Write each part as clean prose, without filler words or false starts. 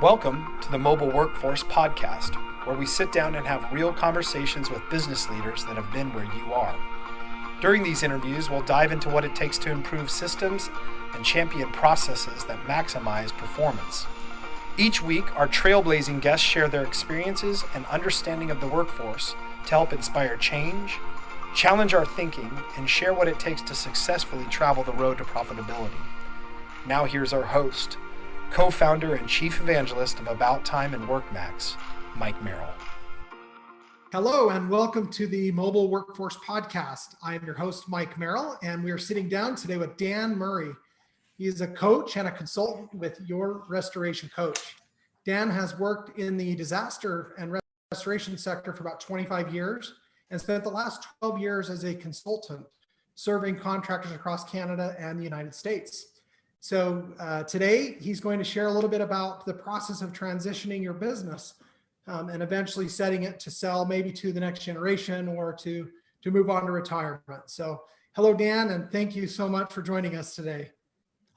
Welcome to the Mobile Workforce Podcast, where we sit down and have real conversations with business leaders that have been where you are. During these interviews, we'll dive into what it takes to improve systems and champion processes that maximize performance. Each week, our trailblazing guests share their experiences and understanding of the workforce to help inspire change, challenge our thinking, and share what it takes to successfully travel the road to profitability. Now here's our host, co-founder and chief evangelist of About Time and WorkMax, Mike Merrill. Hello and welcome to the Mobile Workforce Podcast. I am your host, Mike Merrill, and we are sitting down today with Dan Murray. He is a coach and a consultant with Your Restoration Coach. Dan has worked in the disaster and restoration sector for about 25 years and spent the last 12 years as a consultant serving contractors across Canada and the United States. So today he's going to share a little bit about the process of transitioning your business and eventually setting it to sell maybe to the next generation or to move on to retirement. So hello, Dan, and thank you so much for joining us today.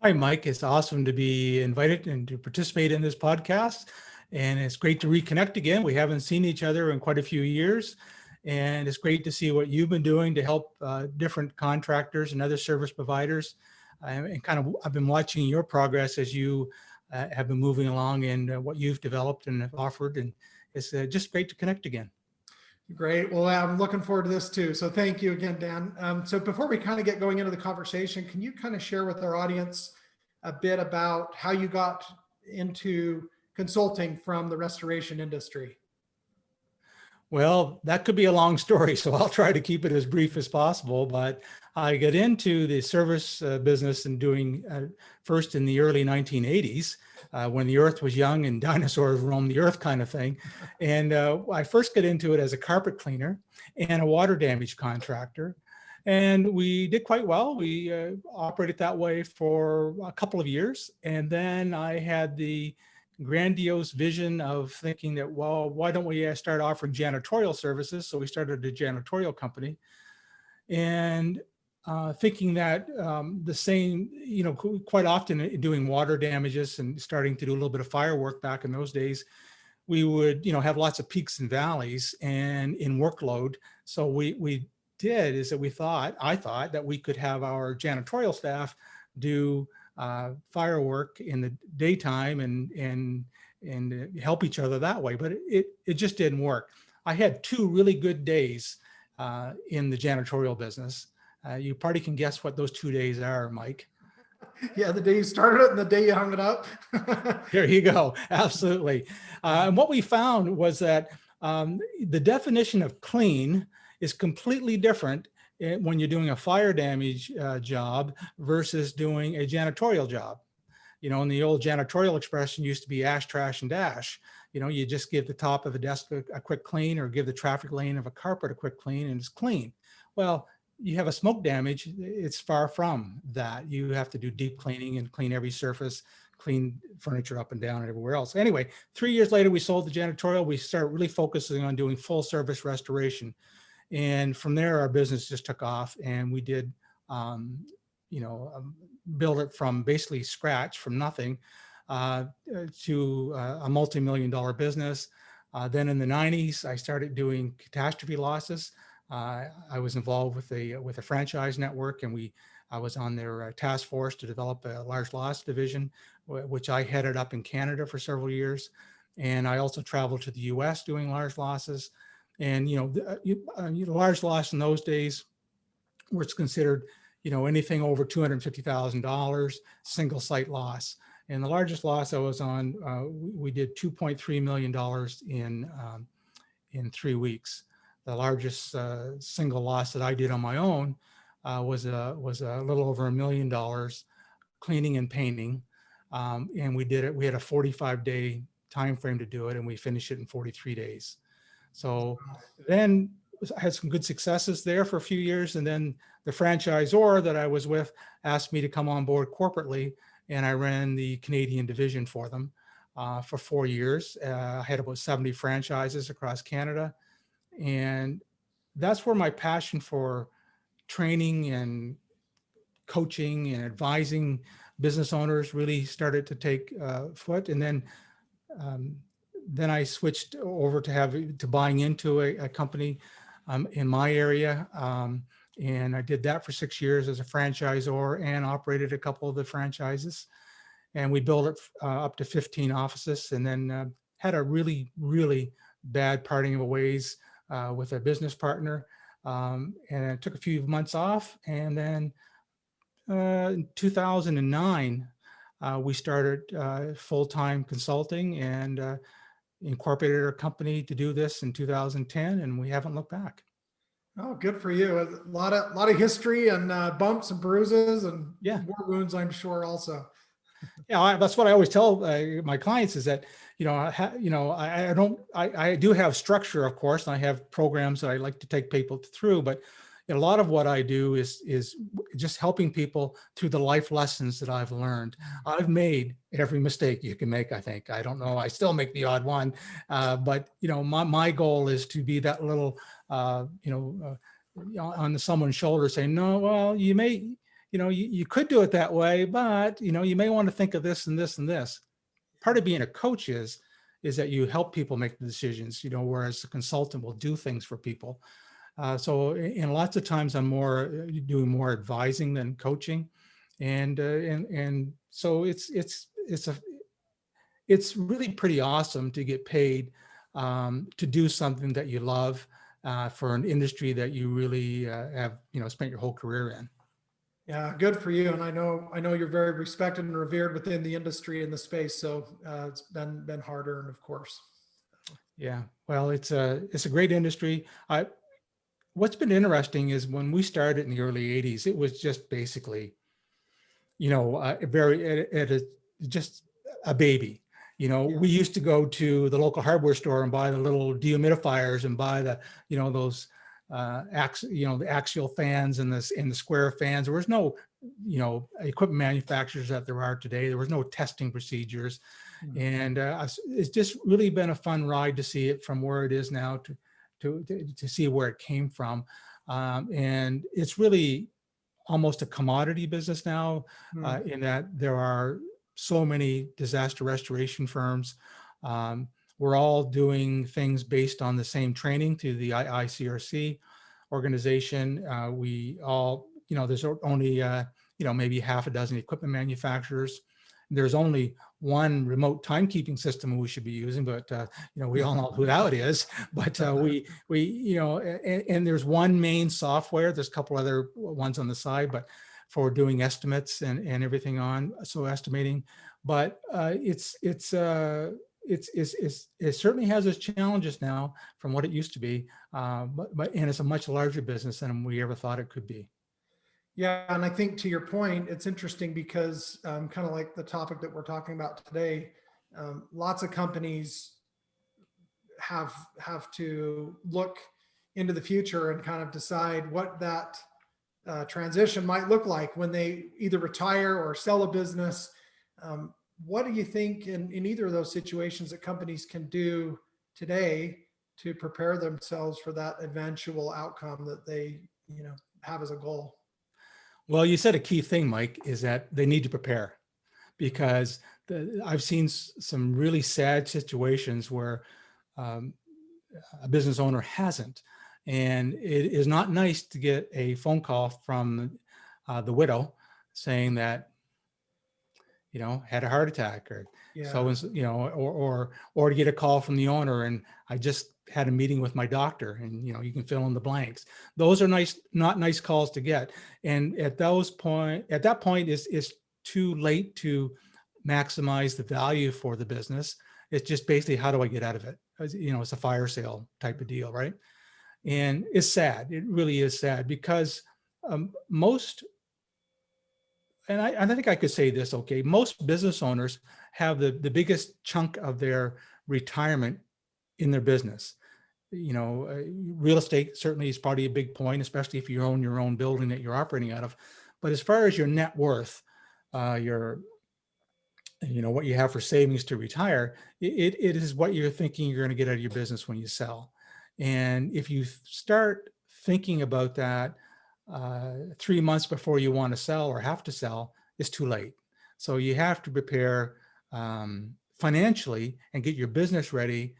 Hi, Mike. It's awesome to be invited and to participate in this podcast. And it's great to reconnect again. We haven't seen each other in quite a few years. And it's great to see what you've been doing to help different contractors and other service providers. I've been watching your progress as you have been moving along and what you've developed and have offered. And it's just great to connect again. Great. Well, I'm looking forward to this too. So thank you again, Dan. So before we kind of get going into the conversation, can you kind of share with our audience a bit about how you got into consulting from the restoration industry? Well, that could be a long story, so I'll try to keep it as brief as possible. But I got into the service business and doing first in the early 1980s when the earth was young and dinosaurs roamed the earth kind of thing. And I first got into it as a carpet cleaner and a water damage contractor. And we did quite well. We operated that way for a couple of years. And then I had the grandiose vision of thinking that, well, why don't we start offering janitorial services? So we started a janitorial company and thinking that the same, quite often doing water damages and starting to do a little bit of firework back in those days, we would, have lots of peaks and valleys and in workload. So we did is that I thought that we could have our janitorial staff do firework in the daytime and help each other that way, but it just didn't work. I had two really good days in the janitorial business. You probably can guess what those 2 days are, Mike. Yeah, the day you started it and the day you hung it up. There you go. Absolutely. And what we found was that the definition of clean is completely different when you're doing a fire damage job versus doing a janitorial job. And the old janitorial expression used to be ash, trash, and dash. You just give the top of a desk a quick clean or give the traffic lane of a carpet a quick clean and it's clean. Well, you have a smoke damage, it's far from that. You have to do deep cleaning and clean every surface, clean furniture up and down and everywhere else. Anyway, 3 years later, we sold the janitorial. We started really focusing on doing full service restoration. And from there, our business just took off and we did, build it from basically scratch, from nothing to a multi-million-dollar business. Then in the 90s, I started doing catastrophe losses. I was involved with a franchise network and I was on their task force to develop a large loss division, which I headed up in Canada for several years. And I also traveled to the US doing large losses. And, large loss in those days was considered, anything over $250,000 single site loss. And the largest loss I was on, we did $2.3 million in 3 weeks. The largest single loss that I did on my own was a little over $1 million cleaning and painting. And we did it. We had a 45-day time frame to do it, and we finished it in 43 days. So then I had some good successes there for a few years. And then the franchisor that I was with asked me to come on board corporately. And I ran the Canadian division for them for 4 years. I had about 70 franchises across Canada. And that's where my passion for training and coaching and advising business owners really started to take foot. And then then I switched over to buying into a company in my area. And I did that for 6 years as a franchisor and operated a couple of the franchises. And we built it up to 15 offices, and then had a really, really bad parting of ways with a business partner. And I took a few months off, and then in 2009, we started full-time consulting and incorporated our company to do this in 2010, and we haven't looked back. Oh, good for you. A lot of history and bumps and bruises and Yeah. war wounds, I'm sure also. Yeah, that's what I always tell my clients is that, I do have structure, of course, and I have programs that I like to take people through, but a lot of what I do is just helping people through the life lessons that I've learned. I've made every mistake you can make, I think. I don't know, I still make the odd one, but my goal is to be that little, on someone's shoulder saying, no, well, you may, you could do it that way, but, you may want to think of this and this and this. Part of being a coach is that you help people make the decisions, whereas the consultant will do things for people. So in lots of times I'm doing more advising than coaching. And so it's really pretty awesome to get paid to do something that you love for an industry that you really have, spent your whole career in. Yeah, good for you. And I know you're very respected and revered within the industry in the space. So it's been hard earned, of course. Yeah, well, it's a great industry. What's been interesting is when we started in the early 80s, it was just basically, just a baby. We used to go to the local hardware store and buy the little dehumidifiers and buy the, those the axial fans and the square fans. There was no, equipment manufacturers that there are today. There was no testing procedures. And it's just really been a fun ride to see it from where it is now to see where it came from. And it's really almost a commodity business now, in that there are so many disaster restoration firms. We're all doing things based on the same training through the IICRC organization. We all, there's only, maybe half a dozen equipment manufacturers. There's only one remote timekeeping system we should be using, but we all know who that is. But and there's one main software. There's a couple other ones on the side, but for doing estimates and everything estimating. But it certainly has its challenges now from what it used to be, but it's a much larger business than we ever thought it could be. Yeah, and I think to your point, it's interesting because kind of like the topic that we're talking about today, lots of companies have to look into the future and kind of decide what that transition might look like when they either retire or sell a business. What do you think in either of those situations that companies can do today to prepare themselves for that eventual outcome that they have as a goal? Well, you said a key thing, Mike, is that they need to prepare, because I've seen some really sad situations where a business owner hasn't. And it is not nice to get a phone call from the widow saying that, had a heart attack or or to get a call from the owner and I just had a meeting with my doctor, and you can fill in the blanks. Those are not nice calls to get. And at that point it's too late to maximize the value for the business. It's just basically, how do I get out of it? It's a fire sale type of deal, right? And it's sad. It really is sad, because I think I could say this, okay, most business owners have the biggest chunk of their retirement in their business. Real estate certainly is probably a big point, especially if you own your own building that you're operating out of. But as far as your net worth, what you have for savings to retire, it is what you're thinking you're going to get out of your business when you sell. And if you start thinking about that 3 months before you want to sell or have to sell, it's too late. So you have to prepare financially and get your business ready,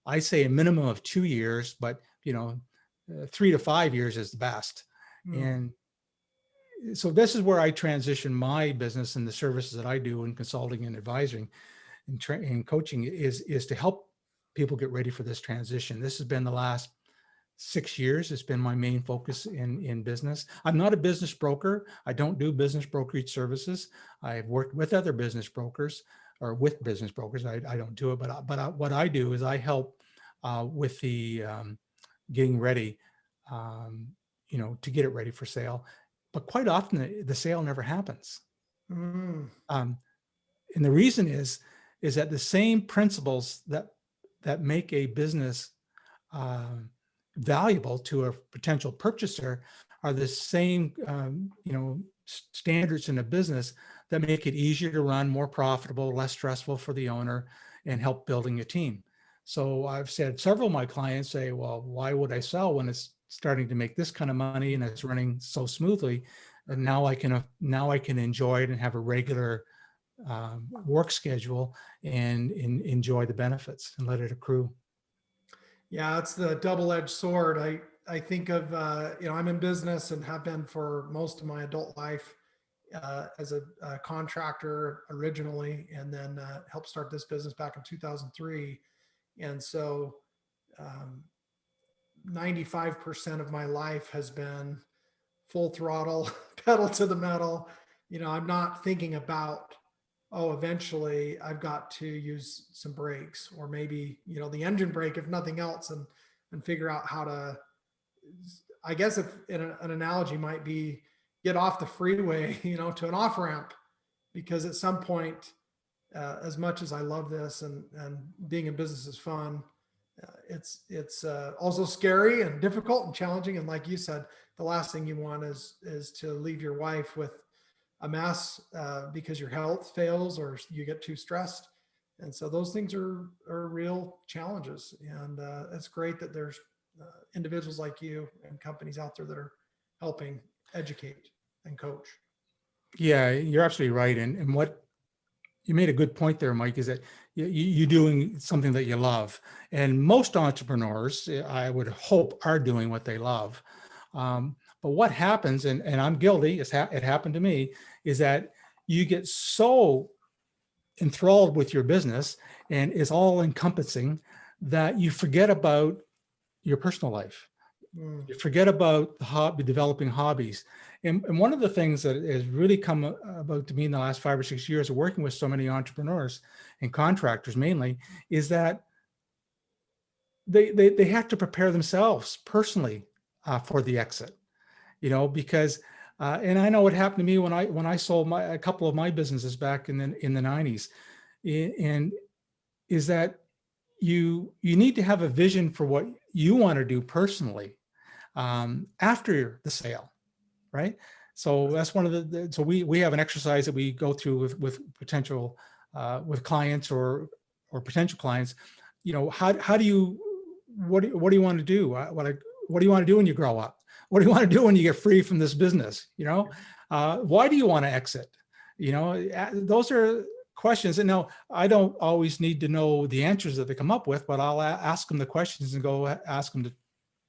I say a minimum of 2 years, but 3 to 5 years is the best. And so this is where I transition my business and the services that I do in consulting and advising and coaching is to help people get ready for this transition. This has been the last 6 years. It's been my main focus in business. I'm not a business broker. I don't do business brokerage services. I've worked with other business brokers or with business brokers. I don't do it, but what I do is I help with the getting ready, to get it ready for sale. But quite often the sale never happens. Mm. And the reason is that the same principles that make a business valuable to a potential purchaser are the same, standards in a business that make it easier to run, more profitable, less stressful for the owner, and help building a team. So I've said several of my clients say, well, why would I sell when it's starting to make this kind of money and it's running so smoothly? And now I can enjoy it and have a regular work schedule and enjoy the benefits and let it accrue. Yeah, it's the double-edged sword. I think of, I'm in business and have been for most of my adult life as a contractor originally, and then helped start this business back in 2003. And so 95% of my life has been full throttle, pedal to the metal. I'm not thinking about, oh, eventually I've got to use some brakes, or maybe, the engine brake, if nothing else, and figure out how to, I guess if an analogy might be get off the freeway, to an off ramp, because at some point, as much as I love this and being in business is fun, it's also scary and difficult and challenging. And like you said, the last thing you want is to leave your wife with a mess because your health fails or you get too stressed. And so those things are real challenges. And it's great that there's individuals like you and companies out there that are helping educate and coach. Yeah, you're absolutely right. And what you made a good point there, Mike, is that you're doing something that you love. And most entrepreneurs, I would hope, are doing what they love. But what happens, and I'm guilty, it happened to me, is that you get so enthralled with your business and it's all encompassing that you forget about your personal life. You forget about developing hobbies. And one of the things that has really come about to me in the last 5 or 6 years of working with so many entrepreneurs and contractors mainly is that they have to prepare themselves personally for the exit, because and I know what happened to me when I sold a couple of my businesses back in the 90s, and is that you need to have a vision for what you want to do personally after the sale, right? So that's one of so we have an exercise that we go through with potential with clients or potential clients. How do you what do you want to do? What do you want to do when you grow up? What do you want to do when you get free from this business? Why do you want to exit? Those are questions. And now I don't always need to know the answers that they come up with, but I'll ask them the questions and go ask them to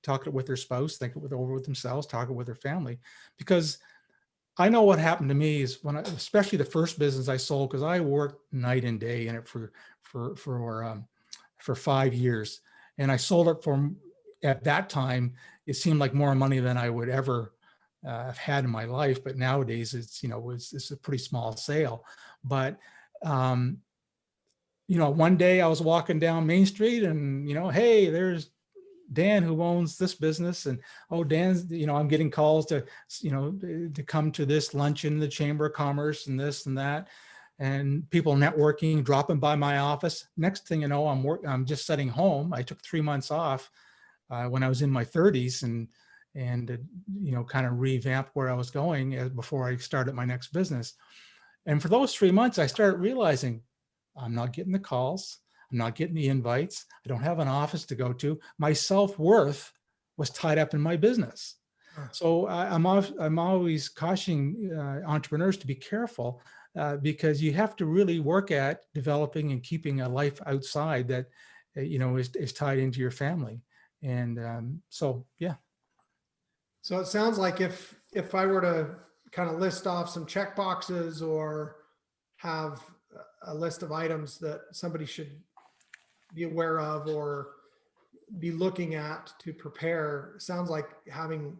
talk it with their spouse, think it over with themselves, talk it with their family, because I know what happened to me is especially the first business I sold, because I worked night and day in it for 5 years, and I sold it at that time, it seemed like more money than I would ever have had in my life. But nowadays it's a pretty small sale. But one day I was walking down Main Street and, hey, there's Dan who owns this business, and Dan's, I'm getting calls to come to this luncheon in the Chamber of Commerce and this and that, and people networking, dropping by my office. Next thing you know, I'm just sitting home. I took 3 months off when I was in my 30s and kind of revamp where I was going before I started my next business. And for those 3 months, I started realizing I'm not getting the calls. I'm not getting the invites. I don't have an office to go to. My self-worth was tied up in my business. So I'm always cautioning entrepreneurs to be careful because you have to really work at developing and keeping a life outside that, is tied into your family. And so, yeah. So it sounds like if I were to kind of list off some check boxes or have a list of items that somebody should be aware of or be looking at to prepare, it sounds like having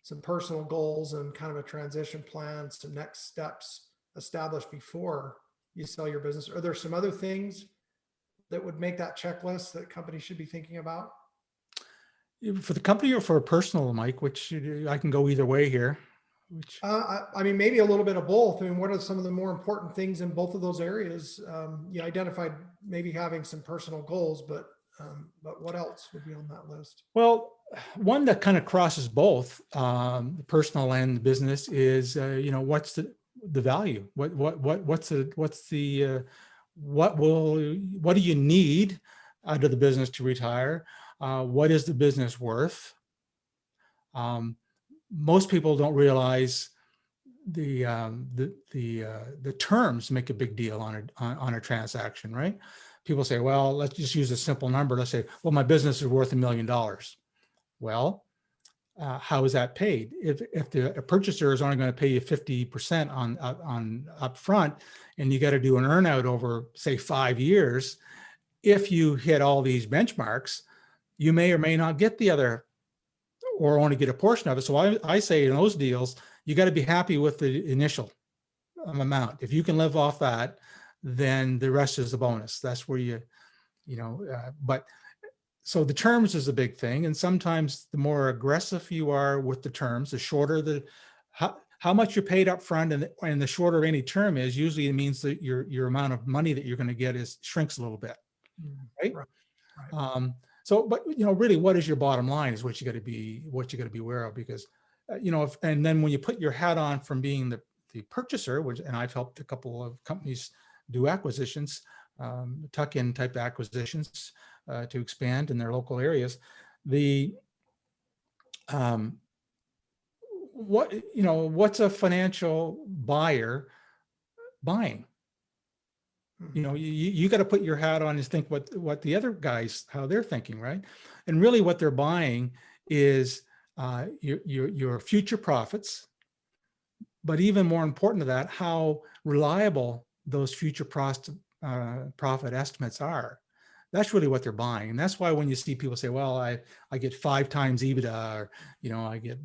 some personal goals and kind of a transition plan, some next steps established before you sell your business. Are there some other things that would make that checklist that companies should be thinking about? For the company or for a personal, Mike, which I can go either way here. Which I mean, maybe a little bit of both. I mean, what are some of the more important things in both of those areas? You identified maybe having some personal goals, but what else would be on that list? Well, one that kind of crosses both the personal and the business is, what's the value? What do you need out of the business to retire? What is the business worth? Most people don't realize the terms make a big deal on a transaction, right? People say, well, let's just use a simple number. Let's say, well, my business is worth $1 million. Well, how is that paid? If the purchaser is only going to pay you 50% on upfront, and you got to do an earnout over, say, 5 years, if you hit all these benchmarks, you may or may not get the other, or only get a portion of it. So I say in those deals, you got to be happy with the initial amount. If you can live off that, then the rest is the bonus. That's where but so the terms is a big thing. And sometimes the more aggressive you are with the terms, the shorter how much you're paid up front, and the shorter any term is, usually it means that your amount of money that you're going to get shrinks a little bit, right? Right. So, but really, what is your bottom line is what you got to be aware of, because and then when you put your hat on from being the purchaser, and I've helped a couple of companies do acquisitions, tuck-in type acquisitions to expand in their local areas. What's a financial buyer buying? You got to put your hat on and think what the other guys, how they're thinking, right? And really what they're buying is your future profits, but even more important to that, how reliable those future profit estimates are. That's really what they're buying. And that's why when you see people say, well, I get 5 times EBITDA, or, I get,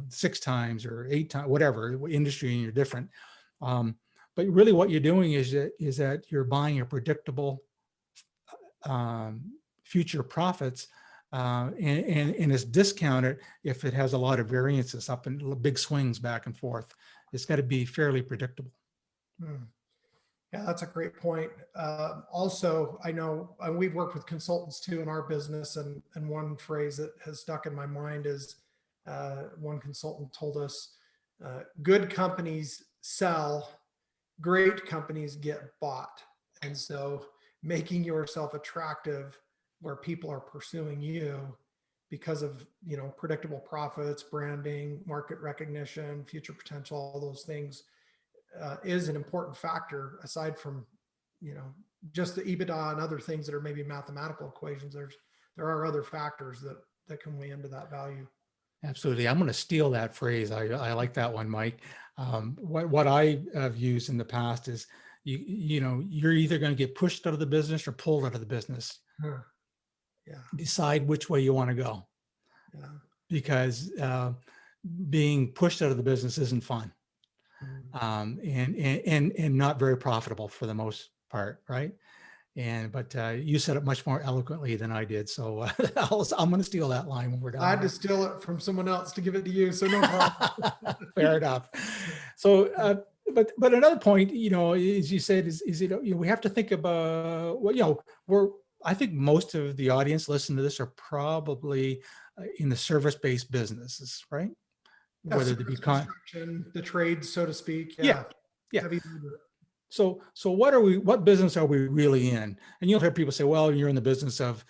6 times or 8 times, whatever industry, and you're different. But really what you're doing is that you're buying a predictable future profits, and it's discounted if it has a lot of variances up and big swings back and forth. It's got to be fairly predictable. Yeah, that's a great point. Also, I know we've worked with consultants too in our business, and one phrase that has stuck in my mind is one consultant told us, good companies sell, great companies get bought. And so making yourself attractive where people are pursuing you because of, predictable profits, branding, market recognition, future potential, all those things is an important factor aside from, just the EBITDA and other things that are maybe mathematical equations. There are other factors that can weigh into that value. Absolutely. I'm going to steal that phrase. I like that one, Mike. What I have used in the past is, you're either going to get pushed out of the business or pulled out of the business. Yeah. Decide which way you want to go. Yeah. Because being pushed out of the business isn't fun, and not very profitable for the most part, right? But you said it much more eloquently than I did, so I'm going to steal that line when we're done. I had to steal it from someone else to give it to you, so no problem. Fair enough. So, but another point, as you said, is we have to think about I think most of the audience listening to this are probably in the service-based businesses, right? Yeah, whether they be construction, the trades, so to speak. Yeah. So what business are we really in? And you'll hear people say, well, you're in the business of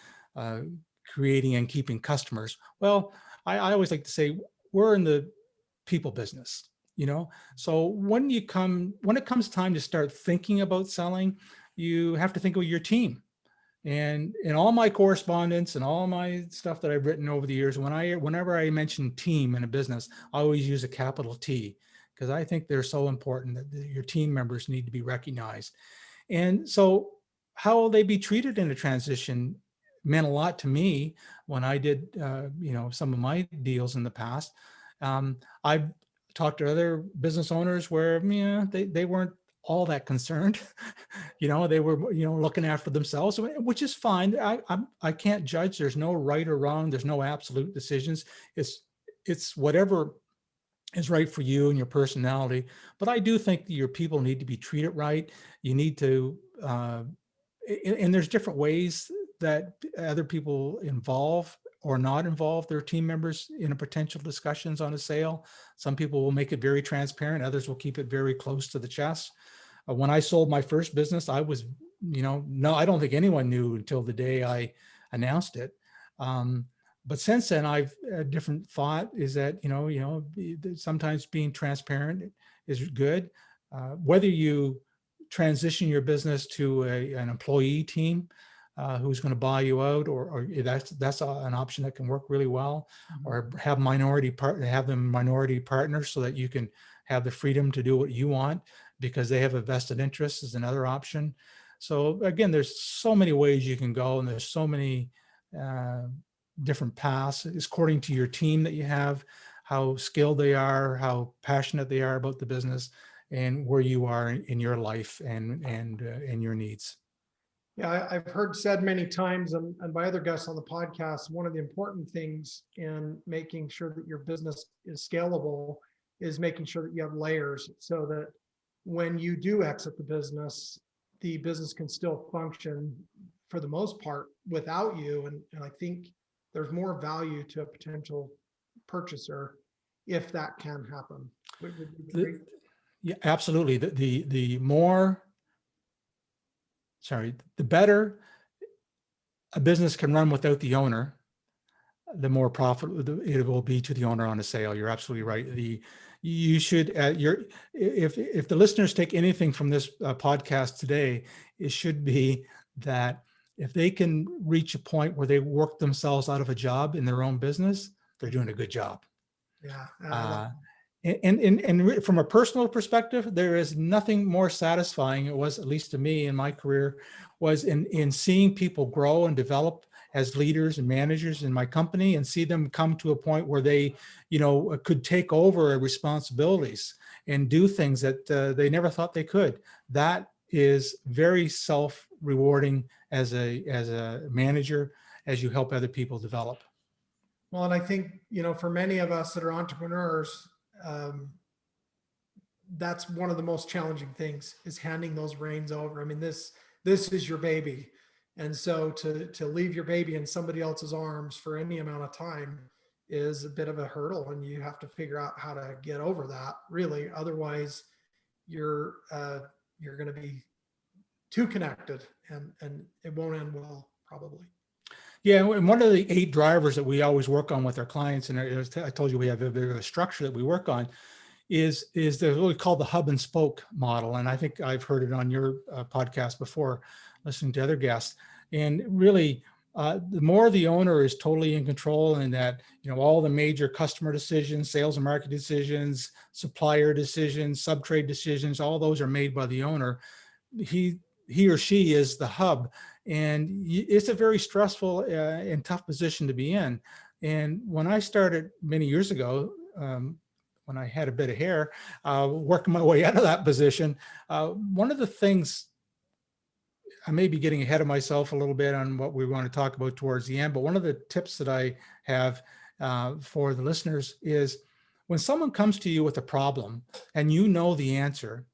creating and keeping customers. Well, I always like to say we're in the people business. So when it comes time to start thinking about selling, you have to think of your team. And in all my correspondence and all my stuff that I've written over the years, whenever I mention team in a business, I always use a capital T, because I think they're so important that your team members need to be recognized. And so how will they be treated in a transition meant a lot to me when I did, some of my deals in the past. I've talked to other business owners where, they weren't all that concerned. They were, looking after themselves, which is fine. I can't judge. There's no right or wrong. There's no absolute decisions. It's whatever is right for you and your personality. But I do think that your people need to be treated right. You need to, and there's different ways that other people involve or not involve their team members in a potential discussions on a sale. Some people will make it very transparent. Others will keep it very close to the chest. When I sold my first business, I was, no, I don't think anyone knew until the day I announced it. But since then, I've a different thought is that, sometimes being transparent is good. Whether you transition your business to an employee team who's going to buy you out, or that's an option that can work really well, or have them minority partners so that you can have the freedom to do what you want because they have a vested interest is another option. So again, there's so many ways you can go, and there's so many different paths. It's according to your team that you have, how skilled they are, how passionate they are about the business, and where you are in your life and in your needs. Yeah, I've heard said many times, and by other guests on the podcast, one of the important things in making sure that your business is scalable is making sure that you have layers, so that when you do exit the business can still function for the most part without you. And I think there's more value to a potential purchaser if that can happen. Would you agree? Yeah, absolutely. The better a business can run without the owner, the more profitable it will be to the owner on a sale. You're absolutely right. You should, if the listeners take anything from this podcast today, it should be that if they can reach a point where they work themselves out of a job in their own business, they're doing a good job. Yeah. And from a personal perspective, there is nothing more satisfying, it was at least to me in my career, was in seeing people grow and develop as leaders and managers in my company, and see them come to a point where they, could take over responsibilities and do things that they never thought they could. That is very self-rewarding as a manager, as you help other people develop. Well, and I think, for many of us that are entrepreneurs, that's one of the most challenging things, is handing those reins over. I mean, this is your baby. And so to leave your baby in somebody else's arms for any amount of time is a bit of a hurdle, and you have to figure out how to get over that, really. Otherwise, you're going to be too connected, and it won't end well, probably. Yeah, and one of the 8 drivers that we always work on with our clients, and I told you we have a bit of a structure that we work on, is what we call the hub and spoke model. And I think I've heard it on your podcast before, listening to other guests. And really, the more the owner is totally in control, and that, all the major customer decisions, sales and marketing decisions, supplier decisions, sub-trade decisions, all those are made by the owner. He or she is the hub. And it's a very stressful and tough position to be in. And when I started many years ago, when I had a bit of hair, working my way out of that position, one of the things, I may be getting ahead of myself a little bit on what we want to talk about towards the end, but one of the tips that I have for the listeners is, when someone comes to you with a problem and you know the answer,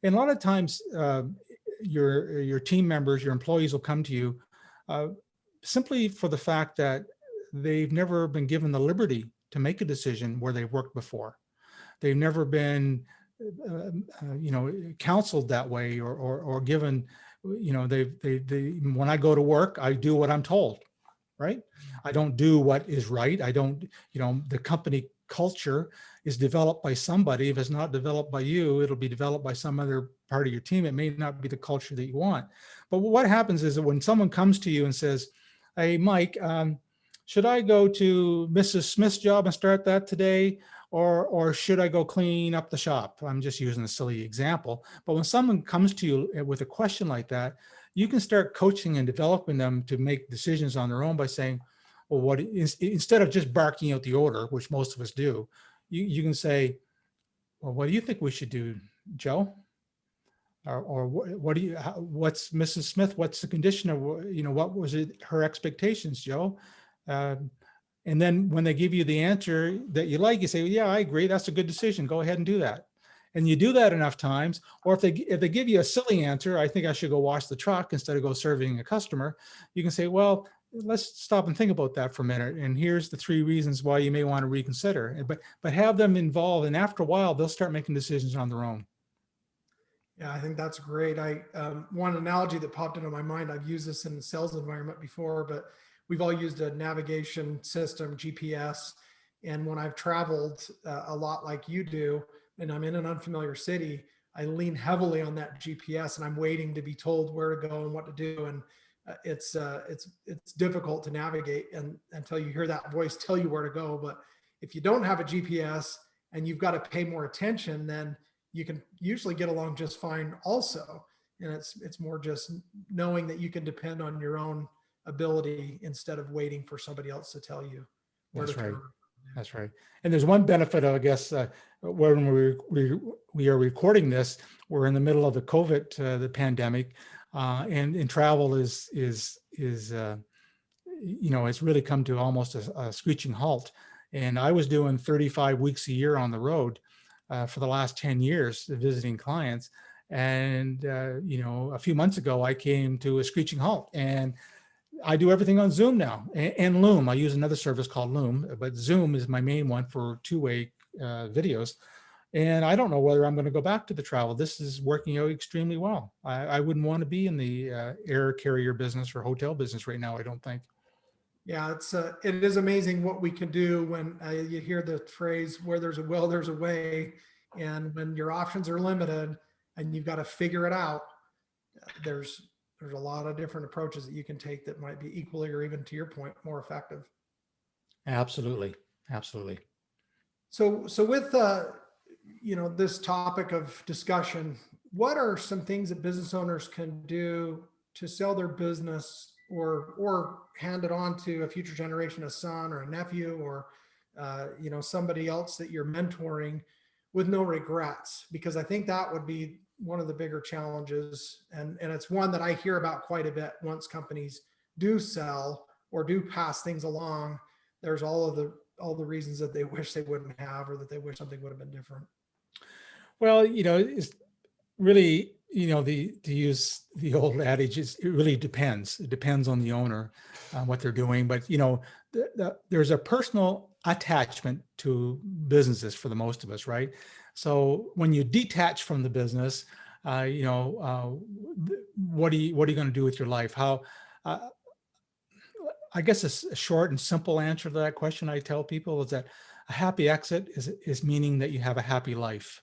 and a lot of times your team members, your employees will come to you simply for the fact that they've never been given the liberty to make a decision where they've worked before. They've never been, counseled that way, or given, when I go to work, I do what I'm told, right? I don't do what is right. I don't, the company culture is developed by somebody. If it's not developed by you, it'll be developed by some other part of your team. It may not be the culture that you want. But what happens is that when someone comes to you and says, hey, Mike, should I go to Mrs. Smith's job and start that today? Or should I go clean up the shop? I'm just using a silly example. But when someone comes to you with a question like that, you can start coaching and developing them to make decisions on their own by saying, well, instead of just barking out the order, which most of us do, you can say, well, what do you think we should do, Joe? Or what's Mrs. Smith? What's the condition of, what was it, her expectations, Joe? And then when they give you the answer that you like, you say, well, yeah, I agree. That's a good decision. Go ahead and do that. And you do that enough times. Or if they give you a silly answer, I think I should go wash the truck instead of go serving a customer, you can say, well, let's stop and think about that for a minute. And here's the 3 reasons why you may want to reconsider. But have them involved. And after a while, they'll start making decisions on their own. Yeah, I think that's great. One analogy that popped into my mind, I've used this in the sales environment before, but we've all used a navigation system, GPS. And when I've traveled a lot like you do, and I'm in an unfamiliar city, I lean heavily on that GPS and I'm waiting to be told where to go and what to do. And it's difficult to navigate until you hear that voice tell you where to go. But if you don't have a GPS and you've got to pay more attention, then you can usually get along just fine also. And it's more just knowing that you can depend on your own ability instead of waiting for somebody else to tell you where to turn. That's right. And there's one benefit, I guess, when we are recording this, we're in the middle of the COVID, the pandemic, and travel is it's really come to almost a screeching halt. And I was doing 35 weeks a year on the road for the last 10 years, visiting clients. And, a few months ago, I came to a screeching halt, and I do everything on Zoom now, and Loom. I use another service called Loom, but Zoom is my main one for two-way videos. And I don't know whether I'm going to go back to the travel. This is working out extremely well. I wouldn't want to be in the air carrier business or hotel business right now, I don't think. Yeah, it is amazing what we can do when you hear the phrase, where there's a will, there's a way. And when your options are limited and you've got to figure it out, there's a lot of different approaches that you can take that might be equally, or even to your point, more effective. Absolutely. Absolutely. So with, this topic of discussion, what are some things that business owners can do to sell their business or hand it on to a future generation, a son or a nephew, or, somebody else that you're mentoring with no regrets? Because I think that would be one of the bigger challenges. And it's one that I hear about quite a bit. Once companies do sell or do pass things along, there's all the reasons that they wish they wouldn't have, or that they wish something would have been different. Well, it's really, to use the old adage, it really depends. It depends on the owner, what they're doing. But, there's a personal attachment to businesses for the most of us, right? So when you detach from the business, what are you going to do with your life? I guess a short and simple answer to that question I tell people is that a happy exit is meaning that you have a happy life.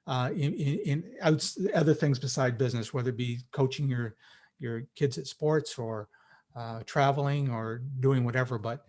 In other things beside business, whether it be coaching your kids at sports, or traveling, or doing whatever. But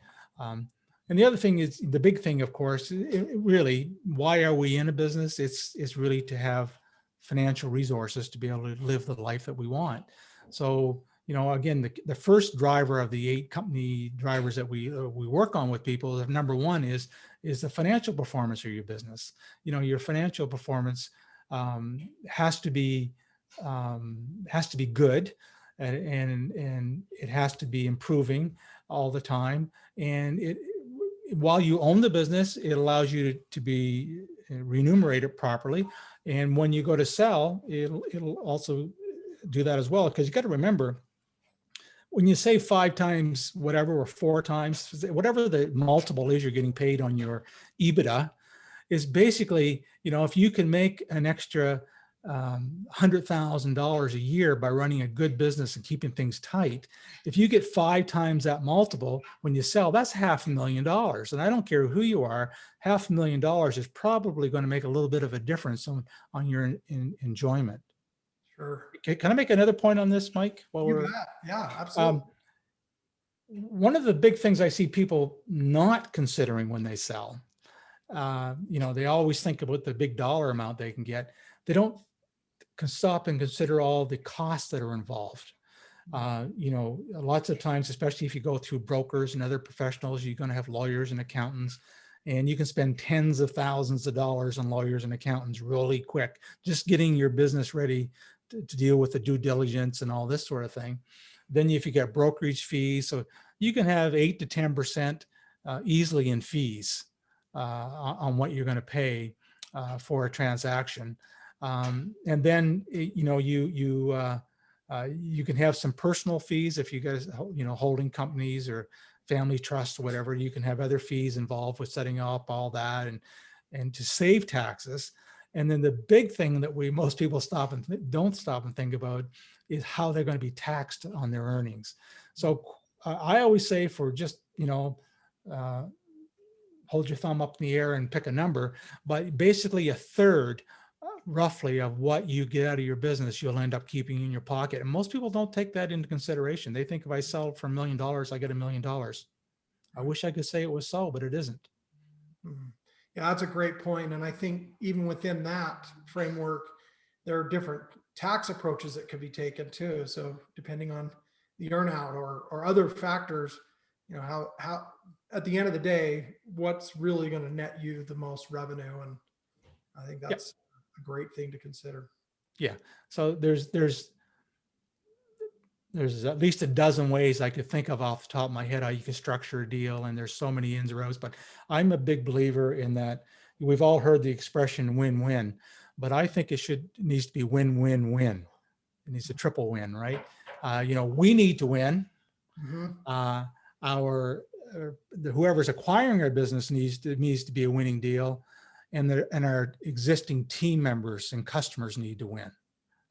and the other thing is, the big thing, of course, really, why are we in a business? It's really to have financial resources to be able to live the life that we want. So, again, the first driver of the 8 company drivers that we work on with people, number one is the financial performance of your business. Your financial performance has to be good, and it has to be improving all the time. And while you own the business, it allows you to be remunerated properly. And when you go to sell, it'll also do that as well. Because you got to remember, when you say 5 times whatever, or 4 times, whatever the multiple is you're getting paid on your EBITDA, is basically, if you can make an extra $100,000 a year by running a good business and keeping things tight. If you get 5 times that multiple when you sell, that's $500,000. And I don't care who you are, $500,000 is probably going to make a little bit of a difference on your enjoyment. Sure. Can I make another point on this, Mike? You bet. Yeah, absolutely. One of the big things I see people not considering when they sell, they always think about the big dollar amount they can get. They don't stop and consider all the costs that are involved. Lots of times, especially if you go through brokers and other professionals, you're going to have lawyers and accountants, and you can spend tens of thousands of dollars on lawyers and accountants really quick, just getting your business ready to deal with the due diligence and all this sort of thing. Then if you get brokerage fees, so you can have 8 to 10% easily in fees on what you're going to pay for a transaction. And then, you can have some personal fees if you guys, holding companies or family trusts or whatever. You can have other fees involved with setting up all that and to save taxes. And then the big thing that most people don't stop and think about is how they're going to be taxed on their earnings. So I always say for just, hold your thumb up in the air and pick a number, but basically a third roughly of what you get out of your business, you'll end up keeping in your pocket. And most people don't take that into consideration. They think if I sell it for $1 million, I get $1 million. I wish I could say it was so, but it isn't. Yeah, that's a great point. And I think even within that framework, there are different tax approaches that could be taken too. So depending on the earnout or other factors, how at the end of the day, what's really going to net you the most revenue. And I think that's a great thing to consider. Yeah. So there's at least a dozen ways I could think of off the top of my head how you can structure a deal. And there's so many ins and outs, but I'm a big believer in that. We've all heard the expression win-win, but I think it needs to be win-win-win. It needs a triple win, right? We need to win. Whoever's acquiring our business needs to be a winning deal. And our existing team members and customers need to win.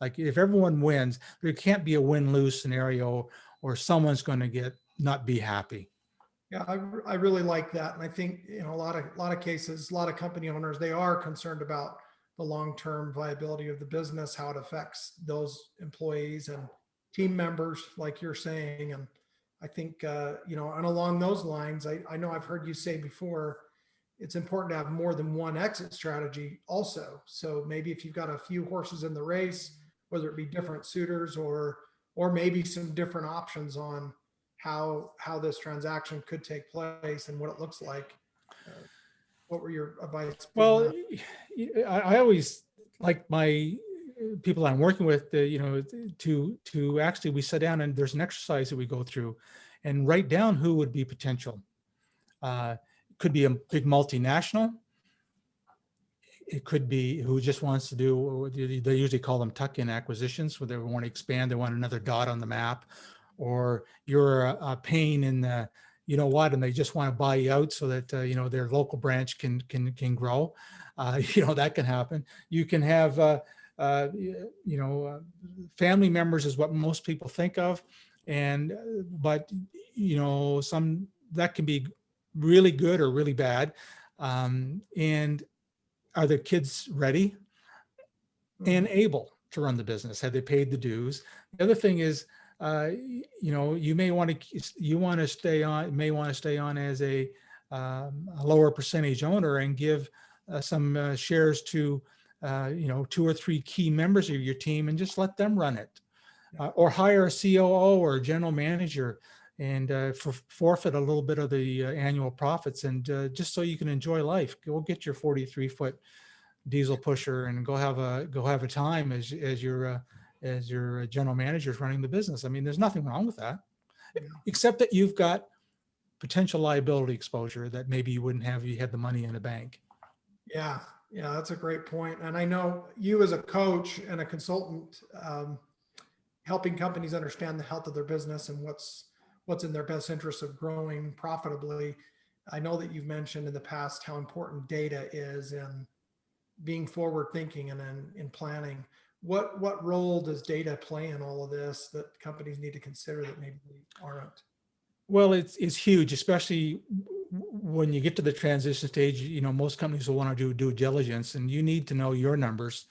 Like if everyone wins, there can't be a win-lose scenario or someone's going to not be happy. Yeah, I really like that. And I think, a lot of cases, a lot of company owners, they are concerned about the long-term viability of the business, how it affects those employees and team members, like you're saying. And I think, and along those lines, I know I've heard you say before, it's important to have more than one exit strategy also. So maybe if you've got a few horses in the race, whether it be different suitors or maybe some different options on how this transaction could take place and what it looks like. What were your advice? Well, I always like my people I'm working with, to actually, we sit down and there's an exercise that we go through and write down who would be potential. Could be a big multinational. It could be who just wants to do, they usually call them tuck-in acquisitions, where they want to expand, they want another dot on the map, or you're a pain in the, and they just want to buy you out so that, their local branch can grow. That can happen. You can have, family members is what most people think of. But some, that can be really good or really bad. And are the kids ready and able to run the business? Have they paid the dues? The other thing is, you may want to stay on as a lower percentage owner and give some shares to 2 or 3 key members of your team and just let them run it, or hire a COO or a general manager and forfeit a little bit of the annual profits, and just so you can enjoy life. Go get your 43-foot diesel pusher and go have a time as your general manager is running the business. I mean, there's nothing wrong with that, except that you've got potential liability exposure that maybe you wouldn't have if you had the money in a bank. Yeah, that's a great point. And I know you as a coach and a consultant, helping companies understand the health of their business and what's in their best interest of growing profitably. I know that you've mentioned in the past how important data is in being forward thinking and in planning. what role does data play in all of this that companies need to consider that maybe they aren't? Well, it's huge, especially when you get to the transition stage. Most companies will want to do due diligence, and you need to know your numbers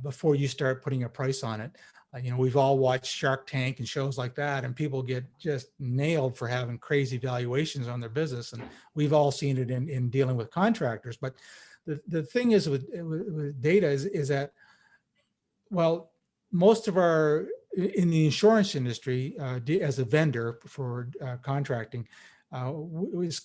before you start putting a price on it. We've all watched Shark Tank and shows like that, and people get just nailed for having crazy valuations on their business. And we've all seen it in dealing with contractors. But the thing is with data is that, well, most of in the insurance industry, as a vendor for contracting,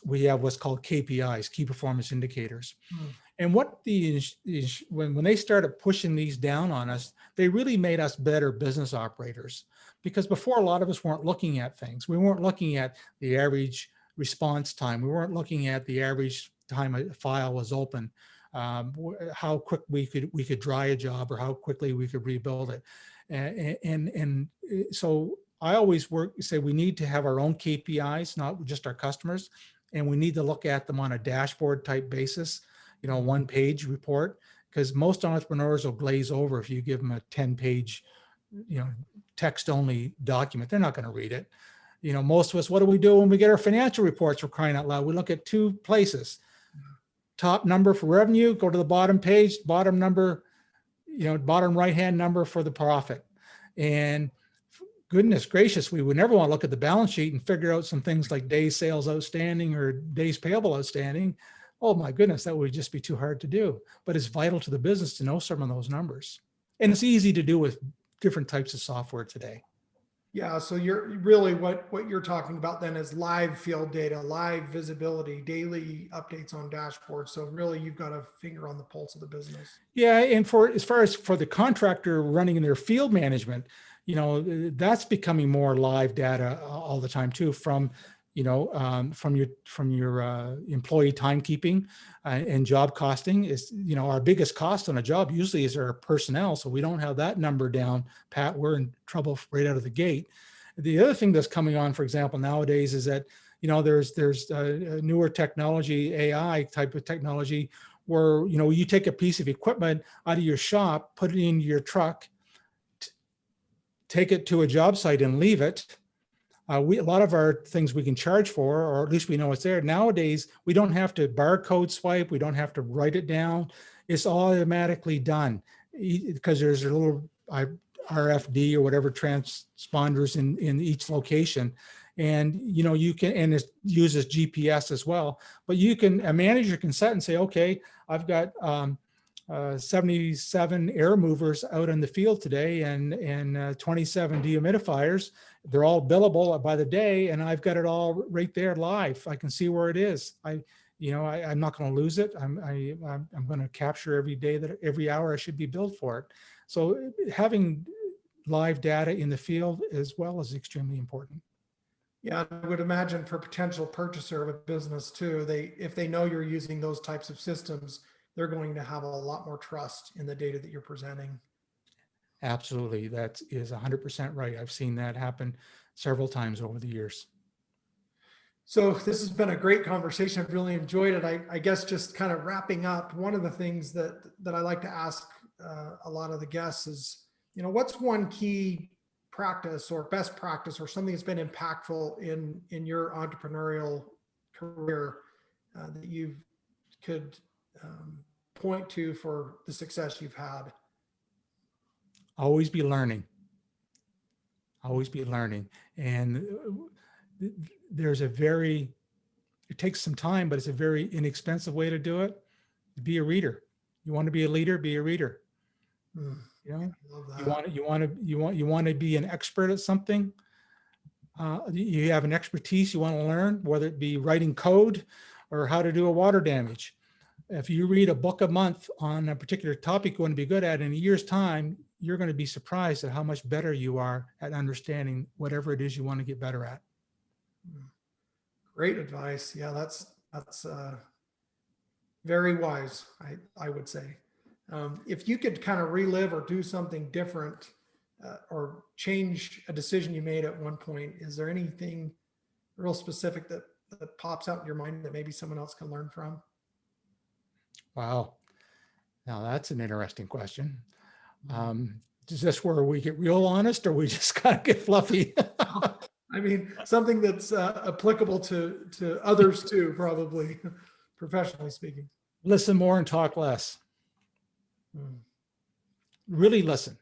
we have what's called KPIs, key performance indicators. Hmm. And what when they started pushing these down on us, they really made us better business operators. Because before, a lot of us weren't looking at things. We weren't looking at the average response time. We weren't looking at the average time a file was open, how quick we could dry a job, or how quickly we could rebuild it. And so I always say we need to have our own KPIs, not just our customers, and we need to look at them on a dashboard type basis, one page report, because most entrepreneurs will glaze over if you give them a 10-page, text only document. They're not going to read it. Most of us, what do we do when we get our financial reports? For crying out loud, we look at two places: top number for revenue, go to the bottom page, bottom number, bottom right-hand number for the profit. And goodness gracious, we would never want to look at the balance sheet and figure out some things like days sales outstanding or days payable outstanding. Oh my goodness, that would just be too hard to do. But it's vital to the business to know some of those numbers. And it's easy to do with different types of software today. Yeah, so you're really what you're talking about then is live field data, live visibility, daily updates on dashboards. So really, you've got a finger on the pulse of the business. Yeah, and as far as for the contractor running in their field management, that's becoming more live data all the time too, from from your employee timekeeping and job costing. Is our biggest cost on a job usually is our personnel, so we don't have that number down pat, we're in trouble right out of the gate. The other thing that's coming on, for example, nowadays is that there's newer technology, AI type of technology, where you take a piece of equipment out of your shop, put it in your truck, take it to a job site and leave it. A lot of our things we can charge for, or at least we know it's there. Nowadays, we don't have to barcode swipe. We don't have to write it down. It's automatically done because there's a little RFD or whatever transponders in each location. And, you can, and it uses GPS as well, but a manager can set and say, okay, I've got 77 air movers out in the field today and 27 dehumidifiers. They're all billable by the day, and I've got it all right there live. I can see where it is. I'm not going to lose it. I'm going to capture every hour I should be billed for it. So having live data in the field as well is extremely important. Yeah, I would imagine for a potential purchaser of a business too, if they know you're using those types of systems, they're going to have a lot more trust in the data that you're presenting. Absolutely. That is 100% right. I've seen that happen several times over the years. So this has been a great conversation. I've really enjoyed it. I guess just kind of wrapping up, one of the things that I like to ask a lot of the guests is, what's one key practice or best practice or something that's been impactful in your entrepreneurial career that you could point to for the success you've had? Always be learning. Always be learning. And it takes some time, but it's a very inexpensive way to do it. Be a reader. You want to be a leader, be a reader. You want to be an expert at something. You have an expertise you want to learn, whether it be writing code or how to do a water damage. If you read a book a month on a particular topic you want to be good at, in a year's time, you're going to be surprised at how much better you are at understanding whatever it is you want to get better at. Great advice. Yeah, that's very wise, I would say. If you could kind of relive or do something different or change a decision you made at one point, is there anything real specific that pops out in your mind that maybe someone else can learn from? Wow. Now that's an interesting question. Is this where we get real honest or we just kind of get fluffy? I mean, something that's applicable to others too, probably, professionally speaking. Listen more and talk less. Really listen.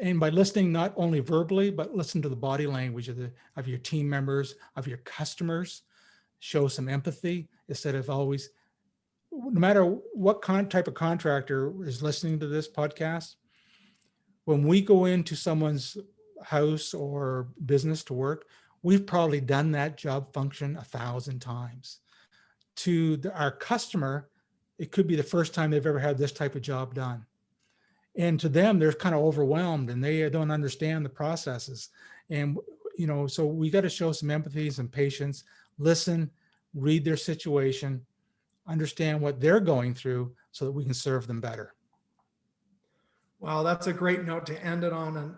And by listening, not only verbally, but listen to the body language of your team members, of your customers. Show some empathy instead of always, no matter what type of contractor is listening to this podcast, when we go into someone's house or business to work, we've probably done that job function 1,000 times. To our customer, it could be the first time they've ever had this type of job done. And to them, they're kind of overwhelmed and they don't understand the processes. And, so we got to show some empathy, some patience, listen, read their situation, understand what they're going through so that we can serve them better. Wow, that's a great note to end it on. And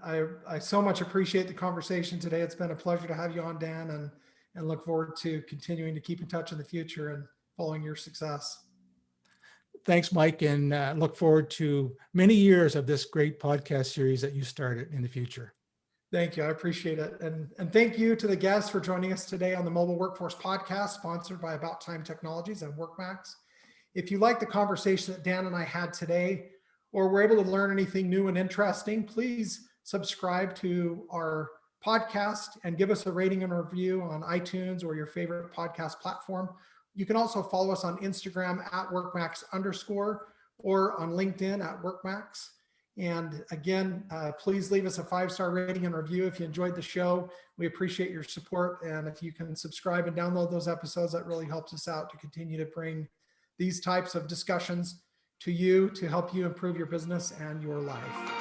I so much appreciate the conversation today. It's been a pleasure to have you on, Dan, and look forward to continuing to keep in touch in the future and following your success. Thanks, Mike, and look forward to many years of this great podcast series that you started in the future. Thank you. I appreciate it. And thank you to the guests for joining us today on the Mobile Workforce Podcast, sponsored by About Time Technologies and WorkMax. If you like the conversation that Dan and I had today, or were able to learn anything new and interesting, please subscribe to our podcast and give us a rating and review on iTunes or your favorite podcast platform. You can also follow us on Instagram at @workmax_ or on LinkedIn at WorkMax. And again, please leave us a 5-star rating and review if you enjoyed the show. We appreciate your support. And if you can subscribe and download those episodes, that really helps us out to continue to bring these types of discussions to you to help you improve your business and your life.